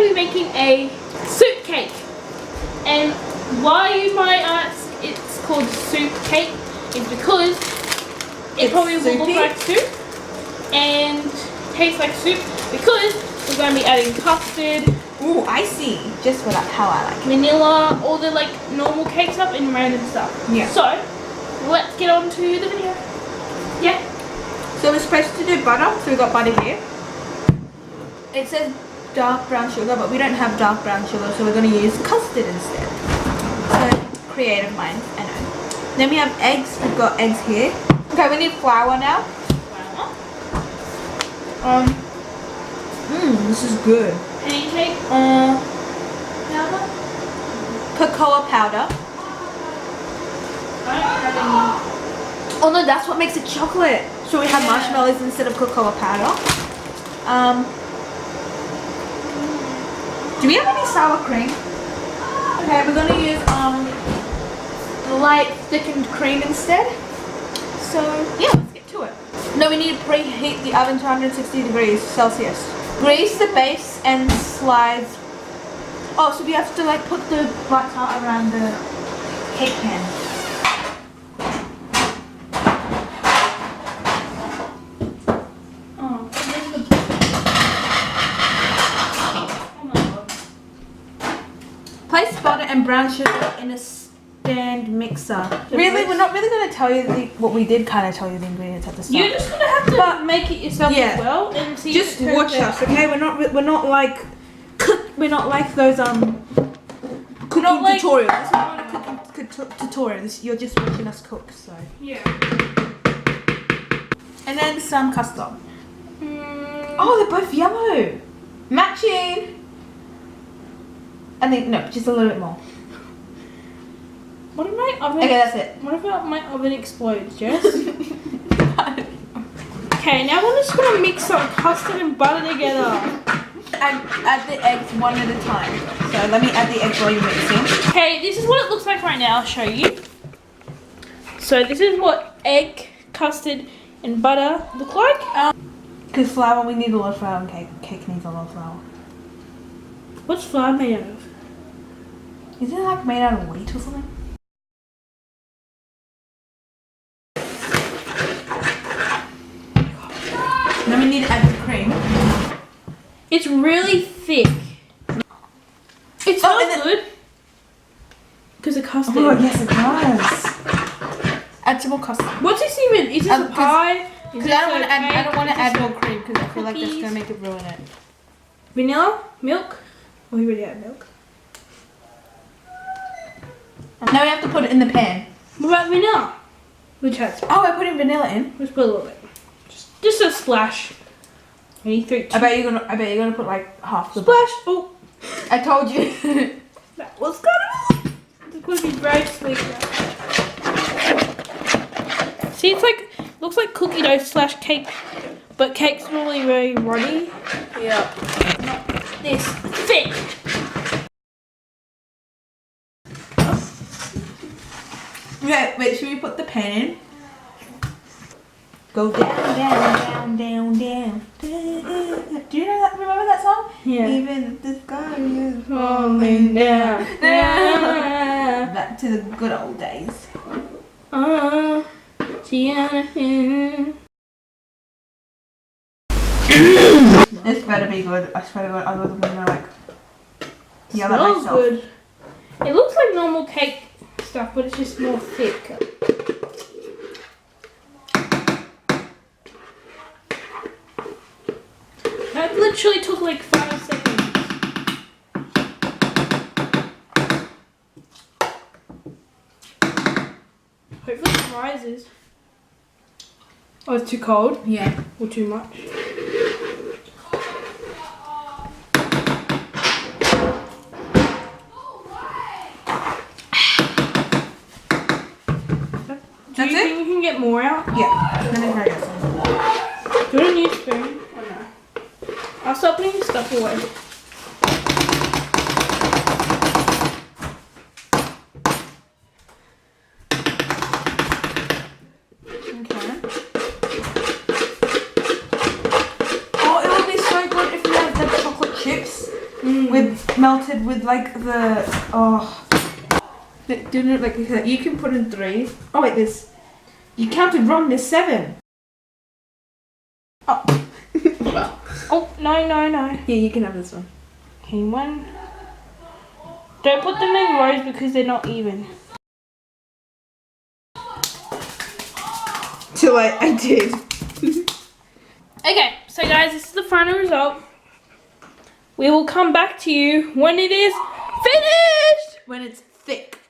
we're making a soup cake. And why you might ask it's called soup cake is because it probably will look like soup and taste like soup because we're going to be adding custard. Ooh, I see. Just how I like it. Vanilla, all the like normal cake stuff and random stuff. Yeah. So, let's get on to the video. Yeah. So we're supposed to do butter, so we got butter here. It says dark brown sugar, but we don't have dark brown sugar, so we're going to use custard instead. So, creative minds, I know. Then we have eggs. We've got eggs here. Okay, we need flour now. This is good. Pancake powder? Cocoa powder. I don't have any. Oh no, that's what makes it chocolate. So we have marshmallows instead of cocoa powder. Do we have any sour cream? Okay, we're gonna use light thickened cream instead. So yeah, let's get to it. No, we need to preheat the oven to 160 degrees Celsius. Grease the base and slides. Oh, so we have to like put the butter around the cake pan. Place butter and brown sugar in a stand mixer. Really? We're not really going to tell you what we did kind of tell you the ingredients at the start. You're just going to have to make it yourself as well and see. Just watch us, okay? We're not like those cooking tutorials. This is not a cooking tutorial. You're just watching us cook, so. Yeah. And then some custard. Oh, they're both yellow. Matching. I think, no, just a little bit more. What if my oven... Okay, that's it. What if my oven explodes, Jess? Okay, now we're just going to mix some custard and butter together. And add the eggs one at a time. So let me add the eggs while you're mixing. Okay, this is what it looks like right now. I'll show you. So this is what egg, custard, and butter look like. Because flour, we need a lot of flour, and cake needs a lot of flour. What's flour made out of? Isn't it like made out of wheat or something? Then we need to add the cream. It's really thick. It smells good. Because of custard. Oh yes, it does. Add some more custard. What's this even? Is this a pie? Because I don't want to add more cream because I feel like that's gonna make it ruin it. Vanilla, milk. Oh, we already had milk. Now we have to put it in the pan. What about vanilla? Which has? Oh, we're putting vanilla in. Let's put a little bit. Just a splash. Ready, 3, 2. I bet you're gonna put like half the splash. Oh, I told you. that was gonna. It's gonna be very sweet. See, it's like looks like cookie dough / cake, but cake's normally very runny. Yeah. Not this thick. Okay, wait, should we put the pan in? Go down, down, down, down, down. Do you know that? Remember that song? Yeah. Even the sky is Falling down. Back to the good old days. This better be good. I swear to God, otherwise I'm gonna like yell at myself. Good. It looks like normal cake stuff, but it's just more thick. That literally took like 5 seconds. Hopefully it rises. Oh, it's too cold? Yeah. Or too much? Do you think you can get more out? Yeah. Let me try this one. Do you want a new spoon? Or no? I'll stop putting stuff away. Okay. Oh, it would be so good if we had the chocolate chips. with melted with like the doing it like that. You can put in 3. Oh wait, this you counted wrong. There's 7. Oh. Oh no. Here, you can have this one. Okay, 1. Don't put them in rows because they're not even. So I did. Okay, so guys, this is the final result. We will come back to you when it is finished. When it's thick.